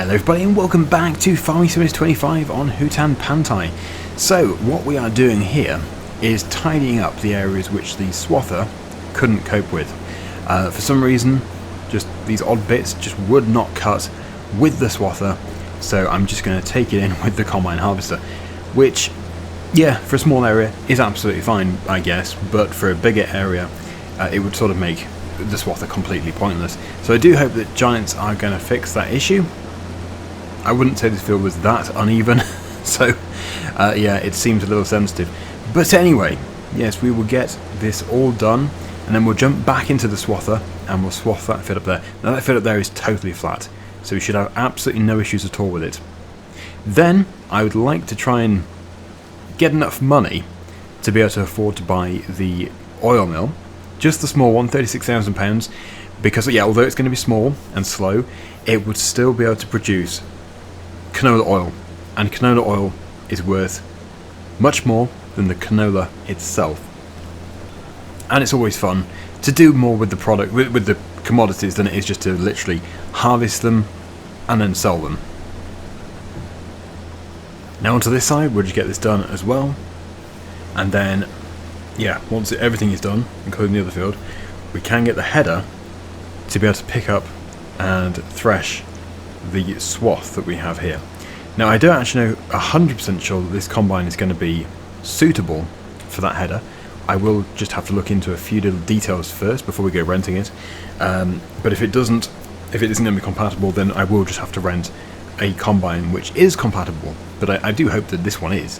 Hello everybody and welcome back to Farming Simulator 25 on Hutan Pantai. So what we are doing here is tidying up the areas which the swather couldn't cope with. For some reason, just these odd bits just would not cut with the swather, so I'm just going to take it in with the combine harvester, which, yeah, for a small area is absolutely fine, I guess, but for a bigger area it would sort of make the swather completely pointless. So I do hope that Giants are going to fix that issue. I wouldn't say this field was that uneven, so yeah, it seems a little sensitive. But anyway, yes, we will get this all done, and then we'll jump back into the swather, and we'll swath that field up there. Now that field up there is totally flat, so we should have absolutely no issues at all with it. Then, I would like to try and get enough money to be able to afford to buy the oil mill, just the small one, £36,000, because, yeah, although it's going to be small and slow, it would still be able to produce canola oil, and canola oil is worth much more than the canola itself. And it's always fun to do more with the product, with the commodities, than it is just to literally harvest them and then sell them. Now onto this side, we'll just get this done as well, and then, yeah, once everything is done, including the other field, we can get the header to be able to pick up and thresh the swath that we have here. Now I don't actually know 100% sure that this combine is going to be suitable for that header. I will just have to look into a few little details first before we go renting it. But if it isn't going to be compatible, then I will just have to rent a combine which is compatible. But I do hope that this one is.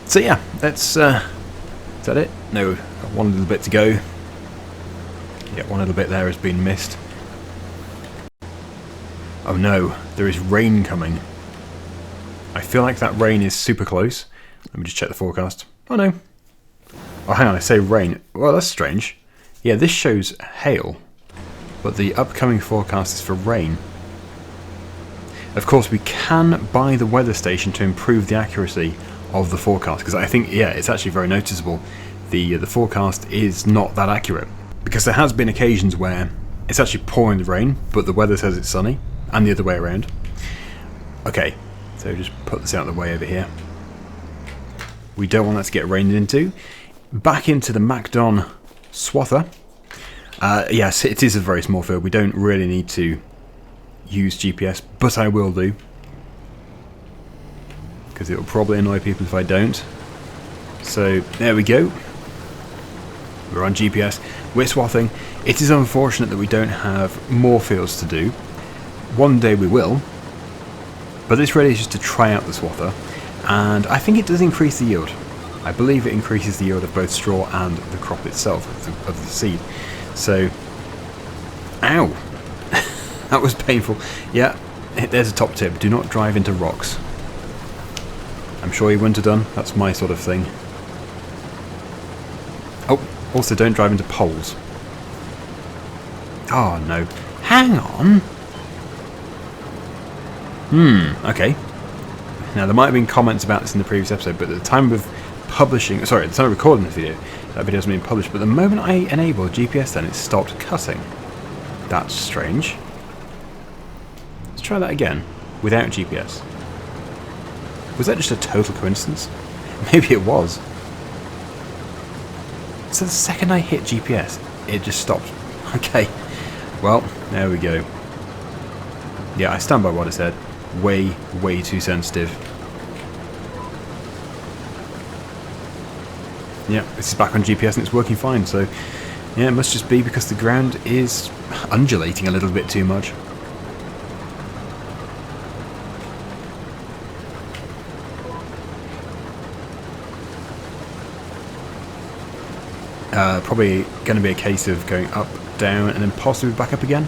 So yeah, let's. Is that it? No, got one little bit to go. Yeah, one little bit there has been missed. Oh no, there is rain coming. I feel like that rain is super close. Let me just check the forecast. Oh no. Oh hang on, I say rain. Well, that's strange. Yeah, this shows hail, but the upcoming forecast is for rain. Of course, we can buy the weather station to improve the accuracy of the forecast, because I think, yeah, it's actually very noticeable. The forecast is not that accurate, because there has been occasions where it's actually pouring the rain, but the weather says it's sunny. And the other way around. Okay, so just put this out of the way over here. We don't want that to get rained into. Back into the MacDon swather. Yes, it is a very small field. We don't really need to use GPS, but I will do, because it will probably annoy people if I don't. So there we go. We're on GPS. We're swathing. It is unfortunate that we don't have more fields to do. One day we will, but this really is just to try out the swather, and I think it does increase the yield. I believe it increases the yield of both straw and the crop itself, of the seed. So, ow! That was painful. Yeah, there's a top tip, do not drive into rocks. I'm sure you wouldn't have done, that's my sort of thing. Oh, also don't drive into poles. Oh no, hang on! Okay. Now there might have been comments about this in the previous episode, but at the time of publishing, sorry, at the time of recording this video, that video hasn't been published, but the moment I enabled GPS then it stopped cutting. That's strange. Let's try that again, without GPS. Was that just a total coincidence? Maybe it was. So the second I hit GPS, it just stopped. Okay, well, there we go. Yeah, I stand by what I said. Way too sensitive. Yeah, this is back on GPS and it's working fine, so yeah, it must just be because the ground is undulating a little bit too much. Probably going to be a case of going up, down, and then possibly back up again.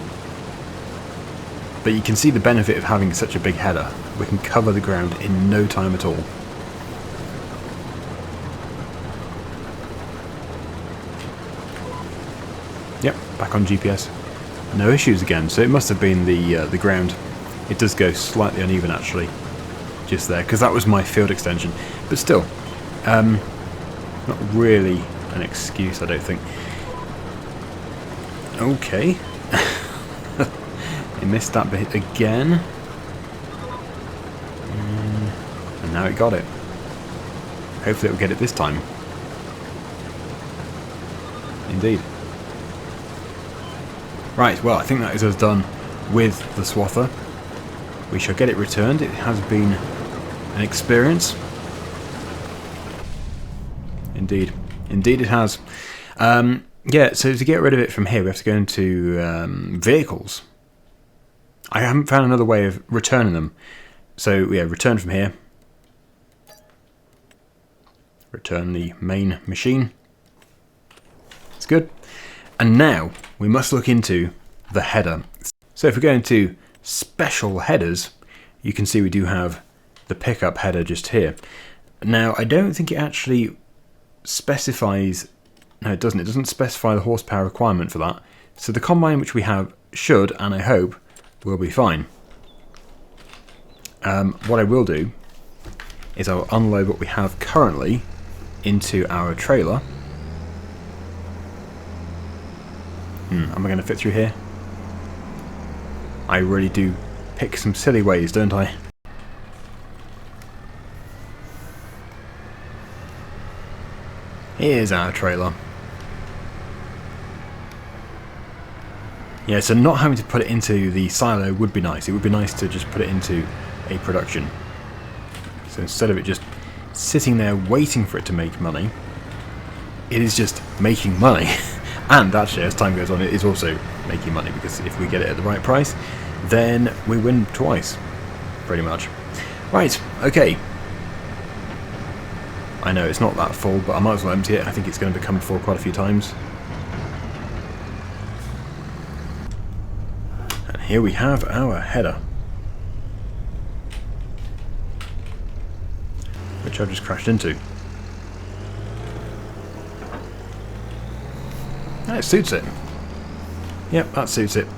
But you can see the benefit of having such a big header. We can cover the ground in no time at all. Yep, back on GPS. No issues again, so it must have been the ground. It does go slightly uneven actually, just there, because that was my field extension. But still, not really an excuse, I don't think. Okay. I missed that bit again. And now it got it. Hopefully it will get it this time. Indeed. Right, well, I think that is us done with the swather. We shall get it returned. It has been an experience. Indeed. Indeed it has. Yeah, so to get rid of it from here, we have to go into vehicles. I haven't found another way of returning them. So, yeah, return from here. Return the main machine. It's good. And now, we must look into the header. So if we go into special headers, you can see we do have the pickup header just here. Now, I don't think it actually specifies... No, it doesn't. It doesn't specify the horsepower requirement for that. So the combine which we have should, and I hope, will be fine. What I will do is I'll unload what we have currently into our trailer. Am I going to fit through here? I really do pick some silly ways, don't I? Here's our trailer. Yeah, so not having to put it into the silo would be nice. It would be nice to just put it into a production. So instead of it just sitting there waiting for it to make money, it is just making money. And actually, as time goes on, it is also making money, because if we get it at the right price, then we win twice, pretty much. Right, okay. I know it's not that full, but I might as well empty it. I think it's going to become full quite a few times. And here we have our header, which I've just crashed into. That suits it. Yep, that suits it.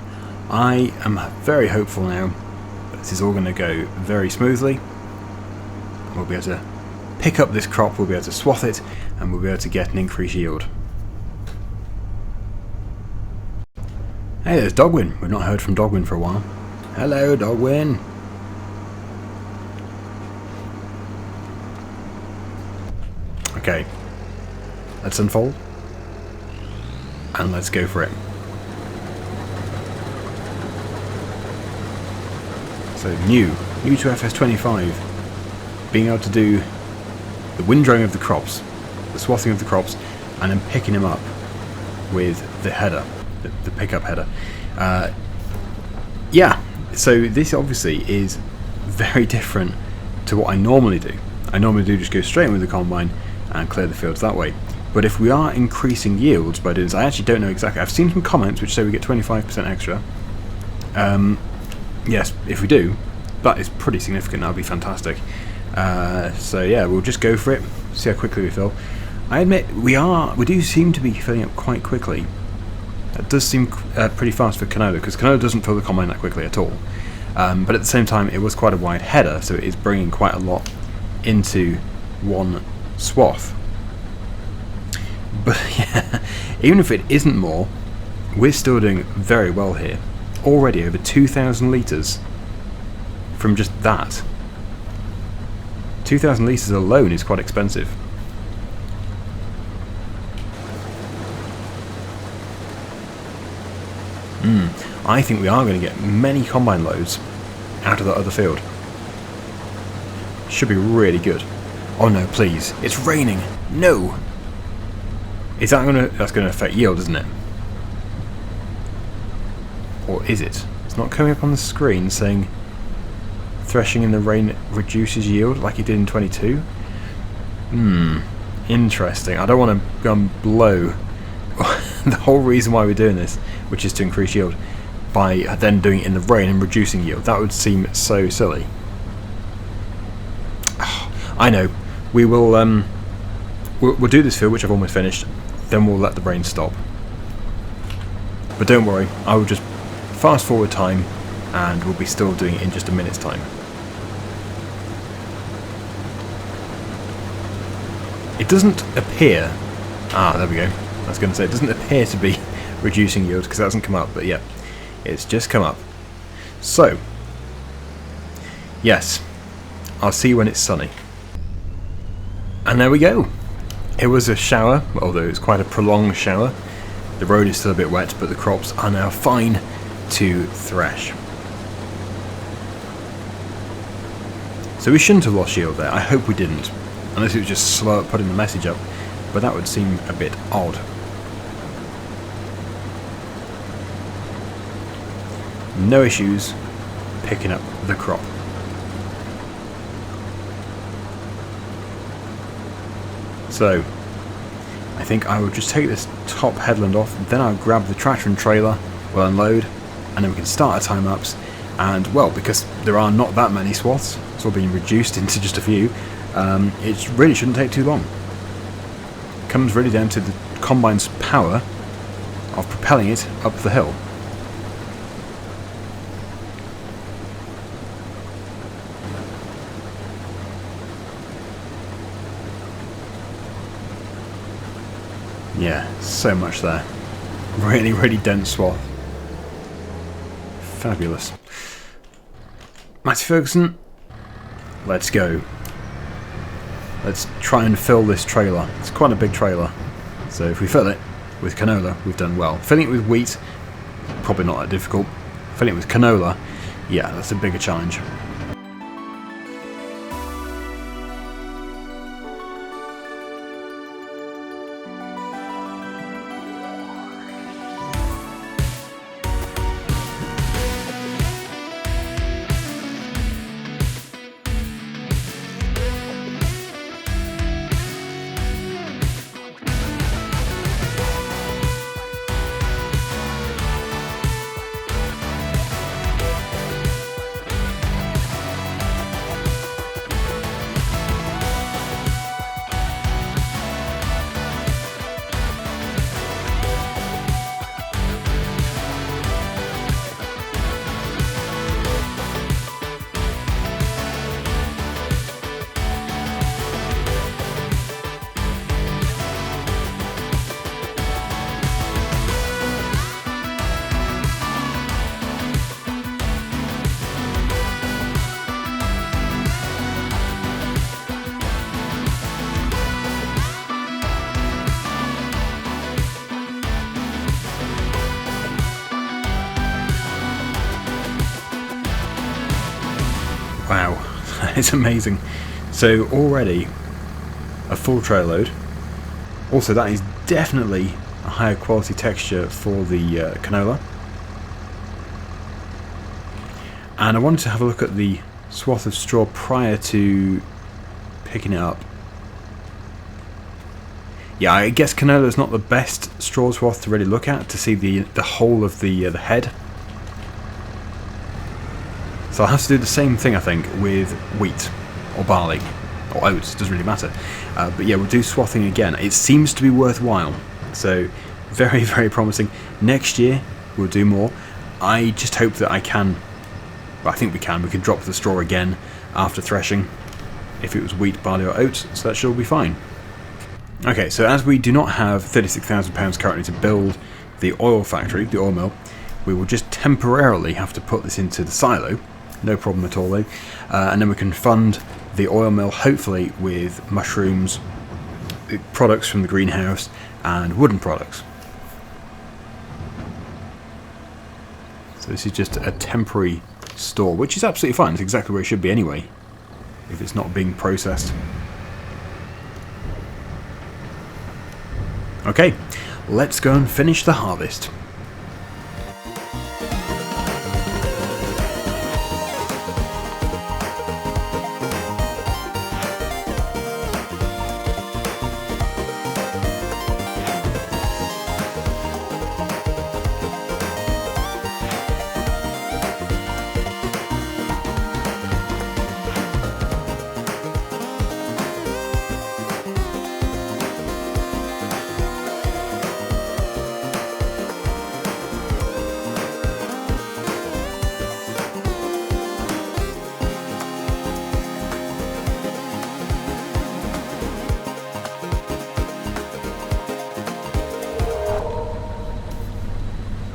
I am very hopeful now that this is all going to go very smoothly. We'll be able to pick up this crop, we'll be able to swath it, and we'll be able to get an increased yield. Hey, there's Daggerwin. We've not heard from Daggerwin for a while. Hello, Daggerwin. Okay. Let's unfold. And let's go for it. So new to FS25, being able to do the windrowing of the crops, the swathing of the crops, and then picking them up with the header, the pickup header. Yeah, so this obviously is very different to what I normally do. I normally do just go straight in with the combine and clear the fields that way. But if we are increasing yields by doing this, I actually don't know exactly. I've seen some comments which say we get 25% extra. Yes, if we do, that is pretty significant. That would be fantastic. So yeah, we'll just go for it. See how quickly we fill. I admit we do seem to be filling up quite quickly. That does seem pretty fast for canola, because canola doesn't fill the combine that quickly at all. But at the same time, it was quite a wide header, so it is bringing quite a lot into one swath. But yeah, even if it isn't more, we're still doing very well here. Already over 2,000 litres from just that. 2,000 litres alone is quite expensive. I think we are going to get many combine loads out of that other field. Should be really good. Oh no, please. It's raining. No! Is that that's going to affect yield, isn't it? Or is it? It's not coming up on the screen saying threshing in the rain reduces yield like it did in 22. Interesting. I don't want to go and blow the whole reason why we're doing this, which is to increase yield, by then doing it in the rain and reducing yield. That would seem so silly. I know. We will we'll do this field, which I've almost finished, then we'll let the rain stop. But don't worry, I will just fast forward time and we'll be still doing it in just a minute's time. It doesn't appear... there we go. I was going to say, it doesn't appear to be reducing yield because it hasn't come up, but yeah, it's just come up. So, yes, I'll see you when it's sunny. And there we go. It was a shower, although it's quite a prolonged shower. The road is still a bit wet, but the crops are now fine to thresh. So we shouldn't have lost yield there. I hope we didn't. Unless it was just slow at putting the message up. But that would seem a bit odd. No issues picking up the crop. So, I think I will just take this top headland off, then I'll grab the tractor and trailer, we'll unload, and then we can start a time-lapse. And, well, because there are not that many swaths, it's all being reduced into just a few, it really shouldn't take too long. It comes really down to the combine's power of propelling it up the hill. Yeah, so much there. Really, really dense swath. Fabulous. Matty Ferguson, let's go. Let's try and fill this trailer. It's quite a big trailer. So if we fill it with canola, we've done well. Filling it with wheat, probably not that difficult. Filling it with canola, yeah, that's a bigger challenge. Wow, that is amazing. So already a full trail load. Also, that is definitely a higher quality texture for the canola. And I wanted to have a look at the swath of straw prior to picking it up. Yeah, I guess canola is not the best straw swath to really look at, to see the whole of the head. So I'll have to do the same thing, I think, with wheat, or barley, or oats, doesn't really matter. But yeah, we'll do swathing again. It seems to be worthwhile, so very, very promising. Next year, we'll do more. I just hope that I can, well, I think we can drop the straw again after threshing, if it was wheat, barley or oats, so that should all be fine. Okay, so as we do not have £36,000 currently to build the oil factory, the oil mill, we will just temporarily have to put this into the silo. No problem at all though. And then we can fund the oil mill hopefully with mushrooms, products from the greenhouse and wooden products. So this is just a temporary store, which is absolutely fine. It's exactly where it should be anyway, if it's not being processed. Okay, let's go and finish the harvest.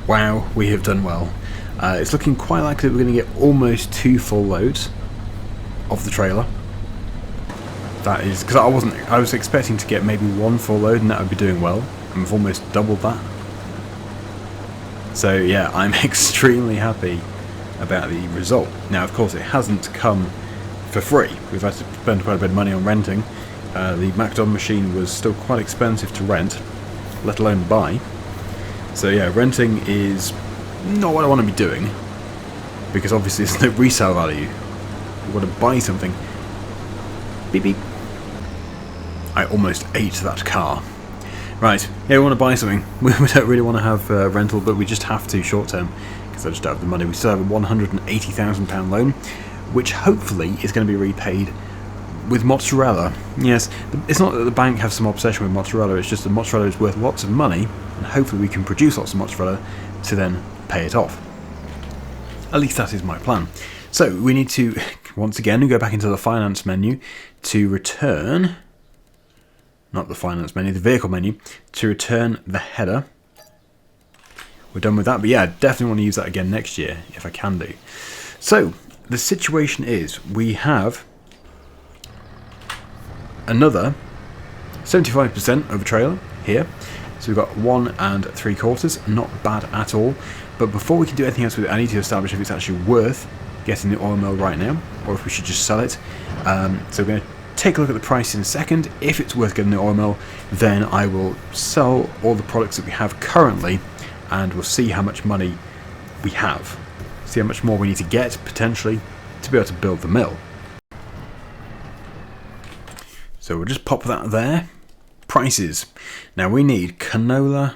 Wow, we have done well. It's looking quite likely we're going to get almost 2 full loads of the trailer. That is because I was expecting to get maybe one full load and that would be doing well, and we've almost doubled that. So yeah, I'm extremely happy about the result. Now, of course, it hasn't come for free. We've had to spend quite a bit of money on renting. The MacDon machine was still quite expensive to rent, let alone buy. So yeah, renting is not what I want to be doing, because obviously there's no resale value. You want to buy something. Beep beep. I almost ate that car. Right, yeah, we want to buy something. We don't really want to have rental, but we just have to short term, because I just don't have the money. We still have a £180,000 loan, which hopefully is going to be repaid with mozzarella. Yes, it's not that the bank have some obsession with mozzarella, it's just that mozzarella is worth lots of money, and hopefully we can produce lots of mozzarella to then pay it off. At least that is my plan. So we need to, once again, go back into the finance menu to return, not the finance menu, the vehicle menu, to return the header. We're done with that, but yeah, definitely want to use that again next year, if I can do. So, the situation is, we have another 75% of a trailer here. So we've got 1 3/4, not bad at all. But before we can do anything else with it, I need to establish if it's actually worth getting the oil mill right now, or if we should just sell it. So we're going to take a look at the price in a second. If it's worth getting the oil mill, then I will sell all the products that we have currently, and we'll see how much money we have. See how much more we need to get, potentially, to be able to build the mill. So we'll just pop that there. Prices. Now we need canola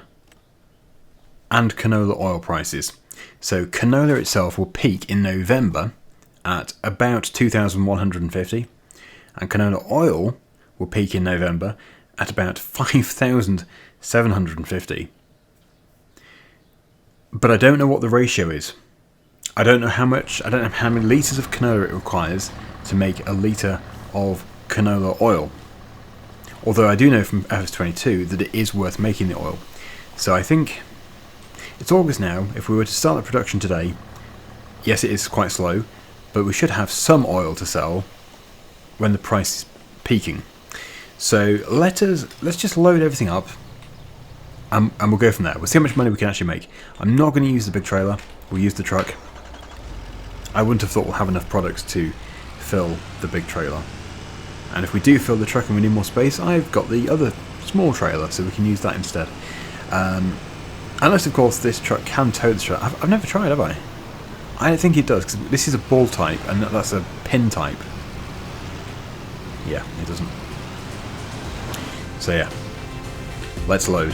and canola oil prices. So canola itself will peak in November at about 2,150, and canola oil will peak in November at about 5,750. But I don't know what the ratio is. I don't know how many litres of canola it requires to make a litre of canola oil. Although I do know from FS22 that it is worth making the oil. So I think it's August now. If we were to start the production today, yes, it is quite slow, but we should have some oil to sell when the price is peaking. So let's just load everything up, and we'll go from there. We'll see how much money we can actually make. I'm not going to use the big trailer. We'll use the truck. I wouldn't have thought we'll have enough products to fill the big trailer. And if we do fill the truck and we need more space, I've got the other small trailer, so we can use that instead. Unless, of course, this truck can tow the truck. I've never tried, have I? I don't think it does, because this is a ball type, and that's a pin type. Yeah, it doesn't. So yeah, let's load.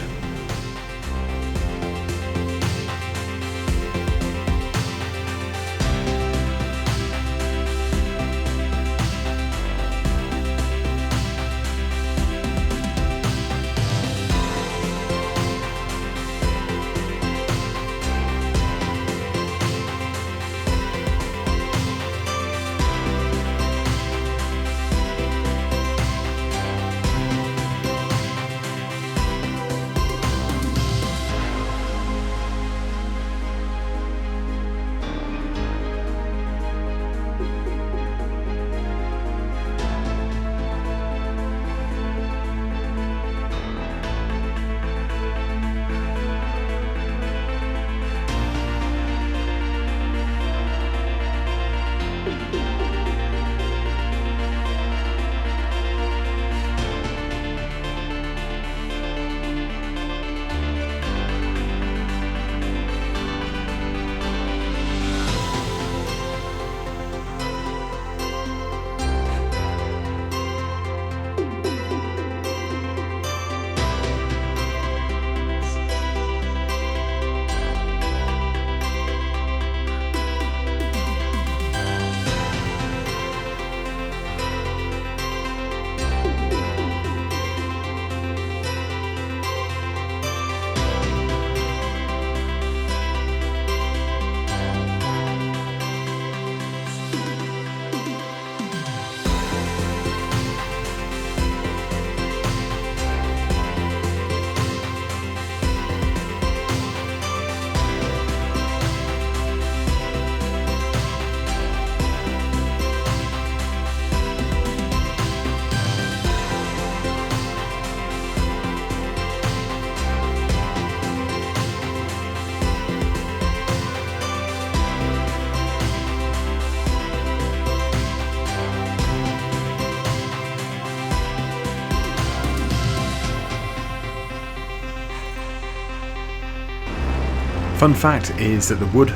Fun fact is that the wood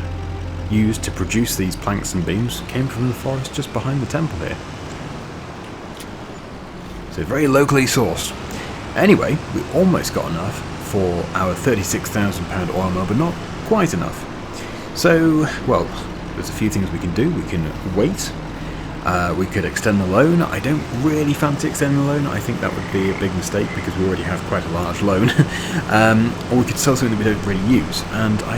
used to produce these planks and beams came from the forest just behind the temple here. So very locally sourced. Anyway, we almost got enough for our £36,000 oil mill, but not quite enough. So, well, there's a few things we can do. We can wait. We could extend the loan. I don't really fancy extending the loan. I think that would be a big mistake because we already have quite a large loan. Or we could sell something that we don't really use. And I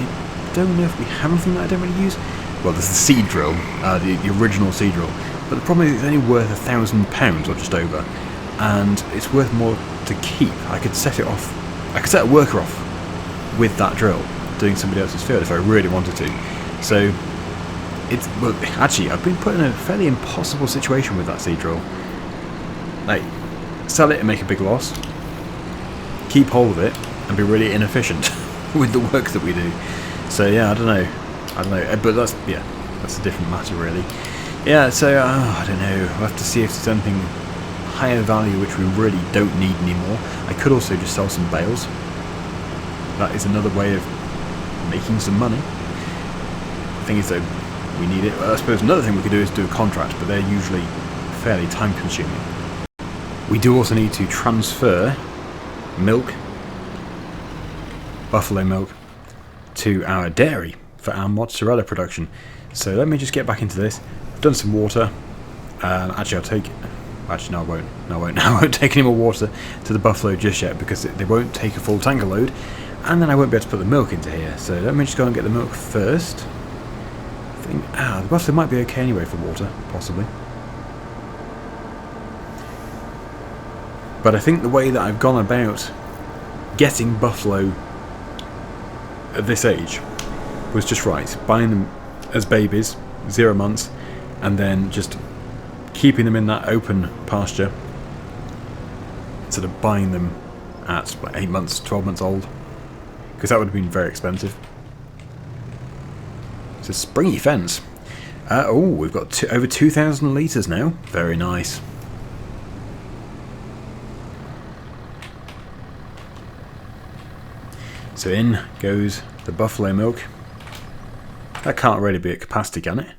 don't know if we have anything that I don't really use. Well, there's the seed drill, the original seed drill. But the problem is it's only worth £1,000 or just over. And it's worth more to keep. I could set it off. I could set a worker off with that drill, doing somebody else's field if I really wanted to. So, well, actually, I've been put in a fairly impossible situation with that seed drill. Like, sell it and make a big loss, keep hold of it, and be really inefficient with the work that we do. So yeah, I don't know, but that's a different matter really. Yeah, so I don't know. We'll have to see if there's anything higher value which we really don't need anymore. I could also just sell some bales. That is another way of making some money. The thing is though, we need it. Well, I suppose another thing we could do is do a contract, but they're usually fairly time consuming. We do also need to transfer milk, buffalo milk, to our dairy for our mozzarella production. So let me just get back into this. I've done some water. Actually, I'll take... Actually, no, I won't. No, I won't. I won't take any more water to the buffalo just yet because they won't take a full tanker load, and then I won't be able to put the milk into here. So let me just go and get the milk first. The buffalo might be okay anyway for water, possibly. But I think the way that I've gone about getting buffalo at this age was just right. Buying them as babies, 0 months, and then just keeping them in that open pasture instead of buying them at 8 months, 12 months old, because that would have been very expensive. It's a springy fence. Oh, we've got over 2,000 litres now. Very nice. So in goes the buffalo milk. That can't really be at capacity, can it?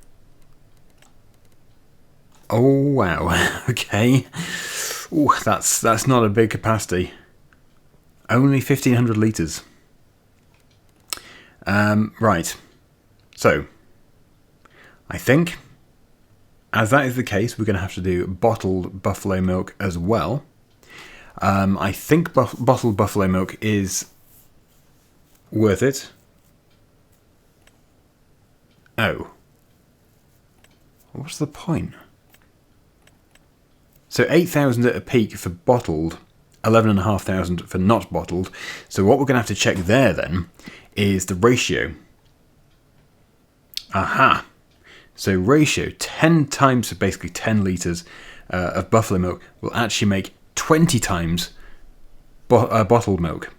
Oh wow. Okay. Ooh, that's not a big capacity. Only 1,500 litres. Right. So, I think, as that is the case, we're going to have to do bottled buffalo milk as well. I think bottled buffalo milk is worth it. Oh. What's the point? So 8,000 at a peak for bottled, 11,500 for not bottled. So what we're going to have to check there then is the ratio. Aha. So ratio, 10 times, so basically 10 litres of buffalo milk will actually make 20 times bottled milk.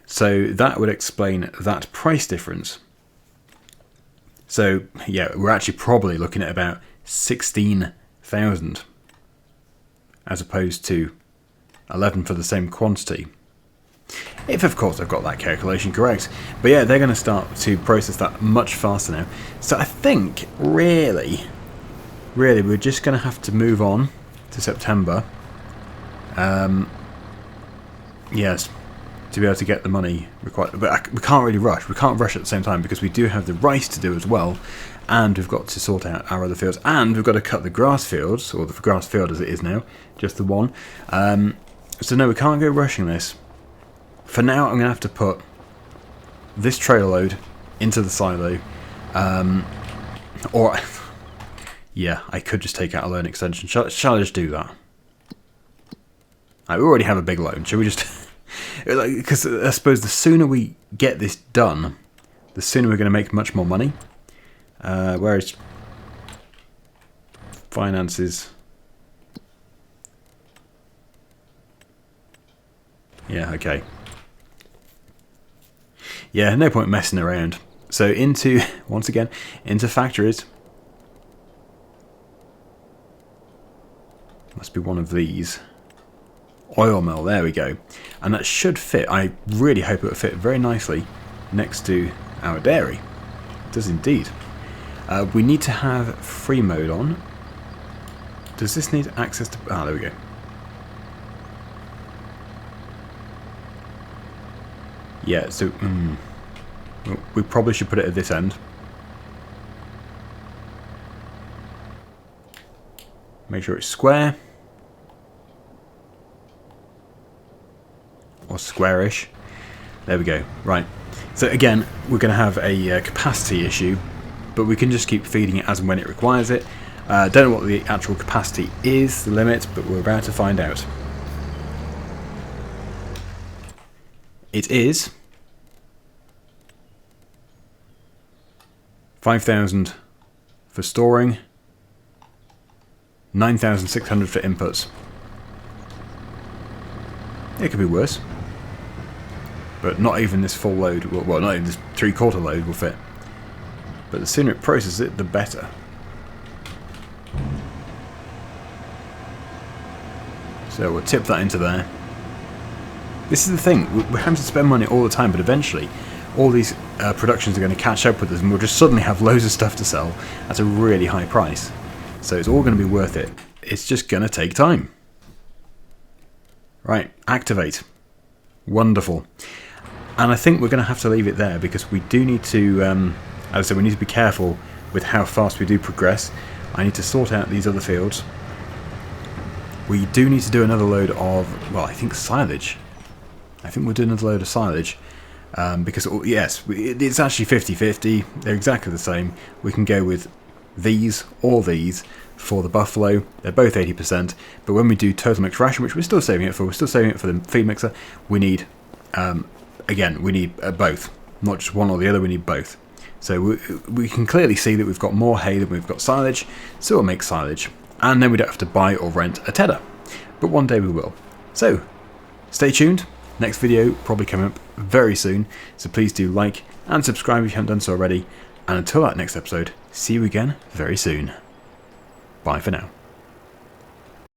So that would explain that price difference. So yeah, we're actually probably looking at about 16,000 as opposed to 11 for the same quantity. If, of course, I've got that calculation correct. But yeah, they're going to start to process that much faster now. So I think, really, we're just going to have to move on to September. Yes, to be able to get the money required. But we can't really rush. We can't rush at the same time because we do have the rice to do as well. And we've got to sort out our other fields. And we've got to cut the grass fields, or the grass field as it is now, just the one. So no, we can't go rushing this. For now, I'm going to have to put this trailer load into the silo. Or, yeah, I could just take out a loan extension. Shall I just do that? We already have a big loan. Shall we just... Because I suppose the sooner we get this done, the sooner we're going to make much more money. Whereas finances... Yeah, okay. Yeah, no point messing around. So into, once again, into factories. Must be one of these. Oil mill, there we go. And that should fit, I really hope it will fit very nicely next to our dairy. It does indeed. We need to have free mode on. Does this need access to... Ah, there we go. Yeah, so... we probably should put it at this end. Make sure it's square. Or squarish. There we go. Right. So again, we're going to have a capacity issue, but we can just keep feeding it as and when it requires it. Don't know what the actual capacity is, the limit, but we're about to find out. It is 5,000 for storing, 9,600 for inputs. It could be worse, but not even this full load, well, not even this 3/4 load will fit. But the sooner it processes it, the better. So we'll tip that into there. This is the thing, we're having to spend money all the time, but eventually all these productions are going to catch up with us and we'll just suddenly have loads of stuff to sell at a really high price. So it's all going to be worth it. It's just going to take time. Right, activate. Wonderful. And I think we're going to have to leave it there because we do need to, as I said, we need to be careful with how fast we do progress. I need to sort out these other fields. We do need to do another load of, well, I think silage. I think we'll do another load of silage. Because, yes, it's actually 50-50. They're exactly the same. We can go with these or these for the buffalo. They're both 80%. But when we do total mixed ration, which we're still saving it for the feed mixer, we need, again, we need both. Not just one or the other, we need both. So we can clearly see that we've got more hay than we've got silage, so we'll make silage. And then we don't have to buy or rent a tedder. But one day we will. So, stay tuned. Next video probably coming up very soon, so please do like and subscribe if you haven't done so already. And until that next episode, see you again very soon. Bye for now.